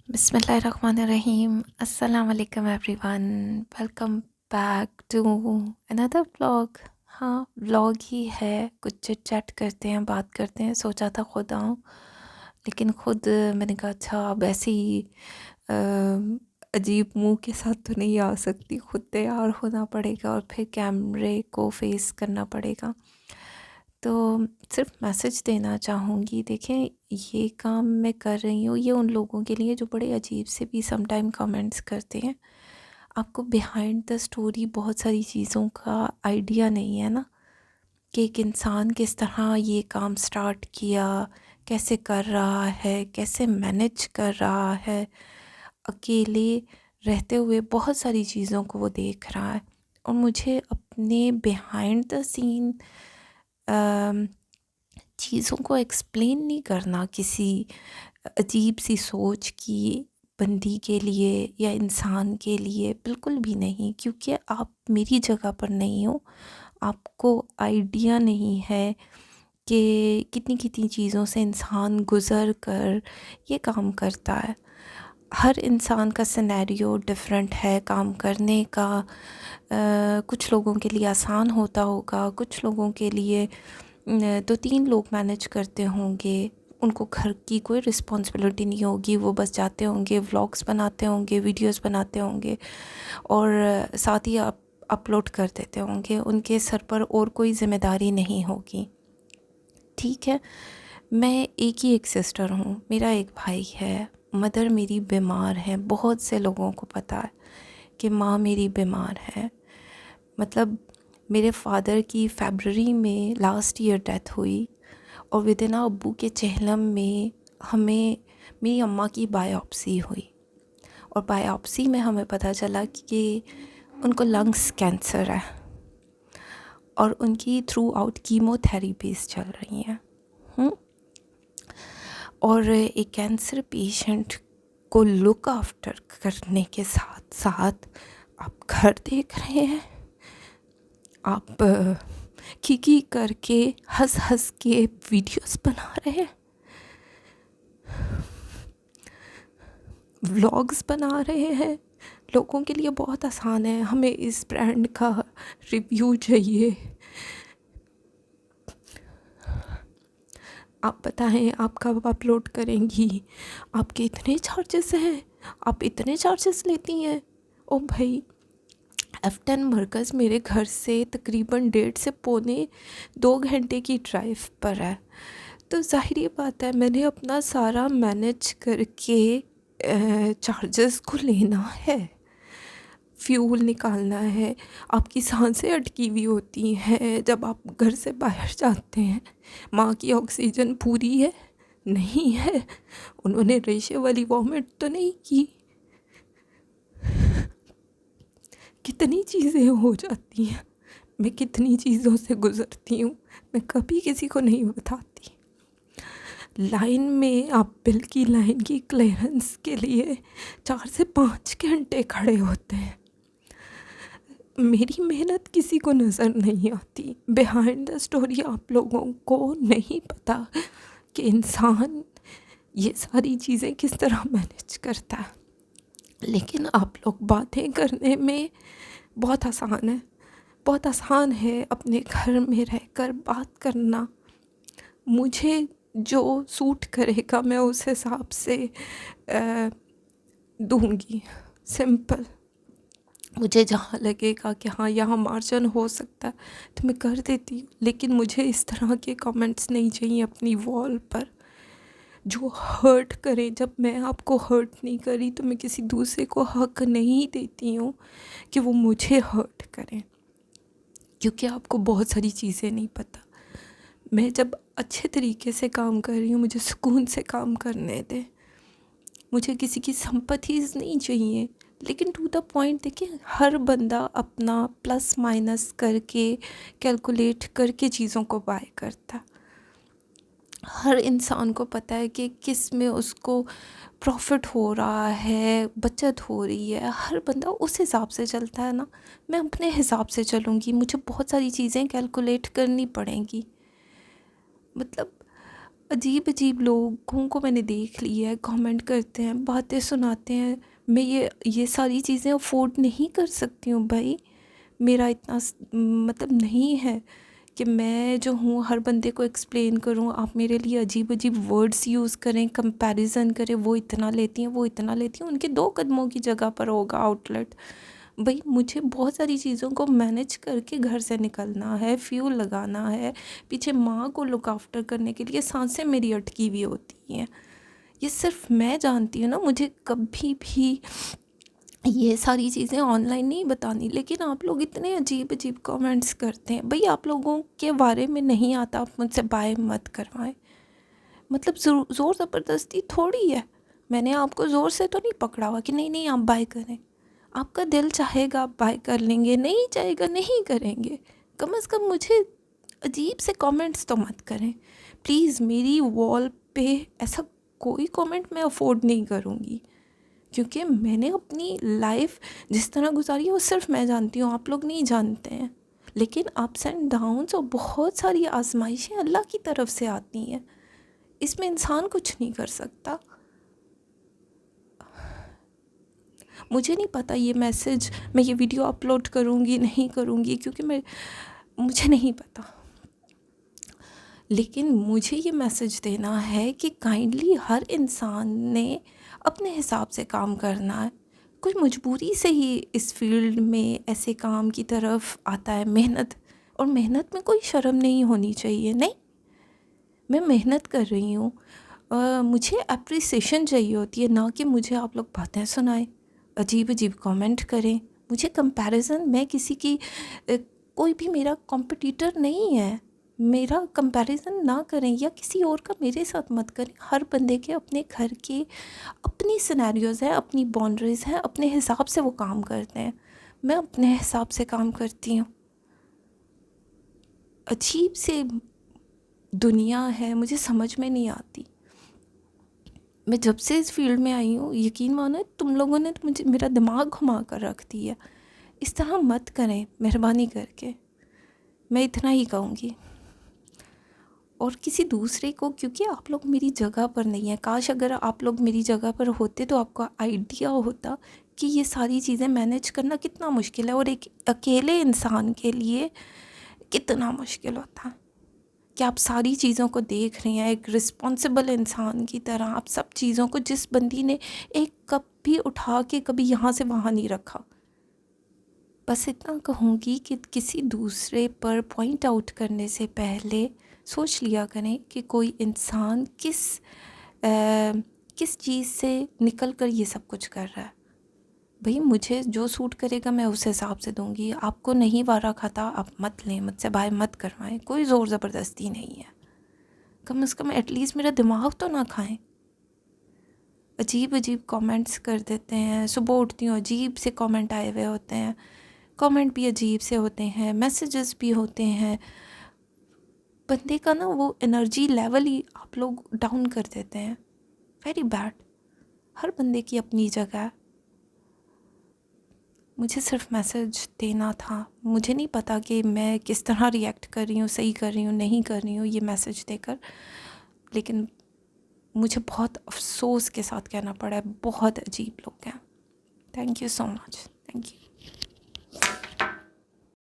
بسم اللہ الرحمن الرحیم. السلام علیکم everyone. Welcome back to اندر ولاگ. ہاں ولاگ ہی ہے، کچھ چٹ چیٹ کرتے ہیں، بات کرتے ہیں. سوچا تھا خود آؤں، لیکن خود میں نے کہا اچھا اب ایسے ہی عجیب منہ کے ساتھ تو نہیں آ سکتی، خود تیار ہونا پڑے گا اور پھر کیمرے کو فیس کرنا پڑے گا. تو صرف میسج دینا چاہوں گی، دیکھیں یہ کام میں کر رہی ہوں یہ ان لوگوں کے لیے جو بڑے عجیب سے بھی سم ٹائم کامنٹس کرتے ہیں. آپ کو بیہائنڈ دا اسٹوری بہت ساری چیزوں کا آئیڈیا نہیں ہے نا، کہ ایک انسان کس طرح یہ کام سٹارٹ کیا، کیسے کر رہا ہے، کیسے مینیج کر رہا ہے، اکیلے رہتے ہوئے بہت ساری چیزوں کو وہ دیکھ رہا ہے. اور مجھے اپنے بیہائنڈ دا سین چیزوں کو ایکسپلین نہیں کرنا کسی عجیب سی سوچ کی بندی کے لیے یا انسان کے لیے، بالکل بھی نہیں، کیونکہ آپ میری جگہ پر نہیں ہو. آپ کو آئیڈیا نہیں ہے کہ کتنی کتنی چیزوں سے انسان گزر کر یہ کام کرتا ہے. ہر انسان کا سینیریو ڈیفرنٹ ہے کام کرنے کا. کچھ لوگوں کے لیے آسان ہوتا ہوگا، کچھ لوگوں کے لیے 2-3 لوگ مینیج کرتے ہوں گے، ان کو گھر کی کوئی رسپانسبلٹی نہیں ہوگی، وہ بس جاتے ہوں گے، ولاگس بناتے ہوں گے، ویڈیوز بناتے ہوں گے اور ساتھ ہی اپلوڈ کر دیتے ہوں گے. ان کے سر پر اور کوئی ذمہ داری نہیں ہوگی. ٹھیک ہے، میں ایک سسٹر ہوں، میرا ایک بھائی ہے، مدر میری بیمار ہے. بہت سے لوگوں کو پتہ ہے کہ ماں میری بیمار ہے. مطلب میرے فادر کی فیبرری میں لاسٹ ایئر ڈیتھ ہوئی، اور ودن ابو کے چہلم میں ہمیں میری اماں کی بائیوپسی ہوئی، اور بائیوپسی میں ہمیں پتہ چلا کہ ان کو لنگس کینسر ہے اور ان کی تھرو آؤٹ کیمو تھیراپیز چل رہی ہیں. اور ایک کینسر پیشنٹ کو لک آفٹر کرنے کے ساتھ ساتھ آپ گھر دیکھ رہے ہیں، آپ کی کر کے ہنس کے ویڈیوز بنا رہے ہیں، ولاگز بنا رہے ہیں. لوگوں کے لیے بہت آسان ہے، ہمیں اس برانڈ کا ریویو چاہیے، آپ بتائیں آپ کب اپلوڈ کریں گی، آپ کے اتنے چارجز ہیں، آپ اتنے چارجز لیتی ہیں. او بھائی، F10 مرکز میرے گھر سے تقریباً 1.5 سے 2 گھنٹے کی ڈرائیو پر ہے. تو ظاہری بات ہے میں نے اپنا سارا مینیج کر کے چارجز کو لینا ہے، فیول نکالنا ہے. آپ کی سانسیں اٹکی ہوئی ہوتی ہیں جب آپ گھر سے باہر جاتے ہیں. ماں کی آکسیجن پوری ہے؟ نہیں ہے. انہوں نے ریشے والی وامٹ تو نہیں کی؟ کتنی چیزیں ہو جاتی ہیں، میں کتنی چیزوں سے گزرتی ہوں، میں کبھی کسی کو نہیں بتاتی. لائن میں آپ بل کی لائن کی کلیئرنس کے لیے 4 سے 5 گھنٹے کھڑے ہوتے ہیں. میری محنت کسی کو نظر نہیں آتی. بیہائنڈ دا سٹوری آپ لوگوں کو نہیں پتہ کہ انسان یہ ساری چیزیں کس طرح مینیج کرتا ہے. لیکن آپ لوگ باتیں کرنے میں بہت آسان ہے، بہت آسان ہے اپنے گھر میں رہ کر بات کرنا. مجھے جو سوٹ کرے گا میں اس حساب سے دوں گی. سمپل. مجھے جہاں لگے گا کہ ہاں یہاں مارجن ہو سکتا ہے تو میں کر دیتی ہوں، لیکن مجھے اس طرح کے کامنٹس نہیں چاہیے اپنی وال پر جو ہرٹ کریں. جب میں آپ کو ہرٹ نہیں کری تو میں کسی دوسرے کو حق نہیں دیتی ہوں کہ وہ مجھے ہرٹ کریں، کیونکہ آپ کو بہت ساری چیزیں نہیں پتہ. میں جب اچھے طریقے سے کام کر رہی ہوں مجھے سکون سے کام کرنے دیں. مجھے کسی کی سمپتھیز نہیں چاہیے، لیکن ٹو دا پوائنٹ. دیکھیں ہر بندہ اپنا پلس مائنس کر کے کیلکولیٹ کر کے چیزوں کو بائی کرتا. ہر انسان کو پتہ ہے کہ کس میں اس کو پروفٹ ہو رہا ہے، بچت ہو رہی ہے. ہر بندہ اس حساب سے چلتا ہے نا. میں اپنے حساب سے چلوں گی، مجھے بہت ساری چیزیں کیلکولیٹ کرنی پڑیں گی. مطلب अजीब अजीब लोगों को मैंने देख लिया है, कमेंट करते हैं, बातें सुनाते हैं। मैं ये सारी चीज़ें अफोर्ड नहीं कर सकती हूँ भाई। मेरा इतना मतलब नहीं है कि मैं जो हूँ हर बंदे को एक्सप्लेन करूँ। आप मेरे लिए अजीब अजीब वर्ड्स यूज़ करें, कंपैरिजन करें, वो इतना लेती हैं, वो इतना लेती हैं, उनके 2 कदमों की जगह पर होगा आउटलेट। भाई मुझे बहुत सारी चीज़ों को मैनेज करके घर से निकलना है, फ्यूल लगाना है, पीछे माँ को लुक आफ्टर करने के लिए सांसें मेरी अटकी हुई होती हैं। ये सिर्फ मैं जानती हूँ ना, मुझे कभी भी ये सारी चीज़ें ऑनलाइन नहीं बतानी। लेकिन आप लोग इतने अजीब अजीब कमेंट्स करते हैं। भाई आप लोगों के बारे में नहीं आता, आप मुझसे बाय मत करवाएं। मतलब ज़ोर ज़बरदस्ती थोड़ी है। मैंने आपको ज़ोर से तो नहीं पकड़ा हुआ कि नहीं नहीं आप बाय करें। आपका दिल चाहेगा आप बाय कर लेंगे, नहीं चाहेगा नहीं करेंगे। कम से कम मुझे अजीब से कमेंट्स तो मत करें प्लीज़। मेरी वॉल पे ऐसा कोई कमेंट मैं अफोर्ड नहीं करूँगी, क्योंकि मैंने अपनी लाइफ जिस तरह गुजारी है वो सिर्फ मैं जानती हूँ, आप लोग नहीं जानते हैं। लेकिन अप्स एंड डाउन्स और बहुत सारी आजमाइशें अल्लाह की तरफ से आती हैं, इसमें इंसान कुछ नहीं कर सकता। मुझे नहीं पता ये मैसेज, मैं ये वीडियो अपलोड करूँगी नहीं करूँगी, क्योंकि मुझे नहीं पता। लेकिन मुझे ये मैसेज देना है कि काइंडली हर इंसान ने अपने हिसाब से काम करना है। कोई मजबूरी से ही इस फील्ड में ऐसे काम की तरफ आता है, मेहनत, और मेहनत में कोई शर्म नहीं होनी चाहिए। नहीं, मैं मेहनत कर रही हूँ, मुझे अप्रिसिएशन चाहिए होती है, ना कि मुझे आप लोग बातें सुनाएं, अजीब अजीब कमेंट करें, मुझे कंपैरिजन। मैं किसी की कोई भी मेरा कॉम्पिटिटर नहीं है, मेरा कंपैरिजन ना करें, या किसी और का मेरे साथ मत करें। हर बंदे के अपने घर के अपनी सिनेरियोज़ हैं, अपनी बाउंड्रीज़ हैं, अपने हिसाब से वो काम करते हैं। मैं अपने हिसाब से काम करती हूँ। अजीब से दुनिया है, मुझे समझ में नहीं आती। मैं जब से इस फील्ड में आई हूँ, यकीन मानो तुम लोगों ने तो मुझे मेरा दिमाग घुमा कर रख दिया। इस तरह मत करें मेहरबानी करके, मैं इतना ही कहूँगी। और किसी दूसरे को, क्योंकि आप लोग मेरी जगह पर नहीं है, काश अगर आप लोग मेरी जगह पर होते तो आपको आइडिया होता कि ये सारी चीज़ें मैनेज करना कितना मुश्किल है, और एक अकेले इंसान के लिए कितना मुश्किल होता है। कि आप सारी चीज़ों को देख रही हैं एक रिस्पॉन्सिबल इंसान की तरह, आप सब चीज़ों को, जिस बंदी ने एक कप भी उठा के कभी यहाँ से वहाँ नहीं रखा। बस इतना कहूँगी कि किसी दूसरे पर पॉइंट आउट करने से पहले सोच लिया करें कि कोई इंसान किस चीज़ से निकल कर ये सब कुछ कर रहा है। भाई मुझे जो सूट करेगा मैं उस हिसाब से दूंगी। आपको नहीं वारा खाता आप मत लें, मुझसे बाय मत करवाएं, कोई ज़ोर ज़बरदस्ती नहीं है। कम से कम एटलीस्ट मेरा दिमाग तो ना खाएं। अजीब अजीब कमेंट्स कर देते हैं, सुबह उठती हूँ अजीब से कमेंट आए हुए होते हैं, कमेंट भी अजीब से होते हैं, मैसेजेस भी होते हैं। बंदे का ना वो एनर्जी लेवल ही आप लोग डाउन कर देते हैं। Very bad. हर बंदे की अपनी जगह है। मुझे सिर्फ मैसेज देना था, मुझे नहीं पता कि मैं किस तरह रिएक्ट कर रही हूँ, सही कर रही हूँ नहीं कर रही हूँ ये मैसेज देकर। लेकिन मुझे बहुत अफसोस के साथ कहना पड़ा है, बहुत अजीब लोग हैं। Thank you so much, thank you.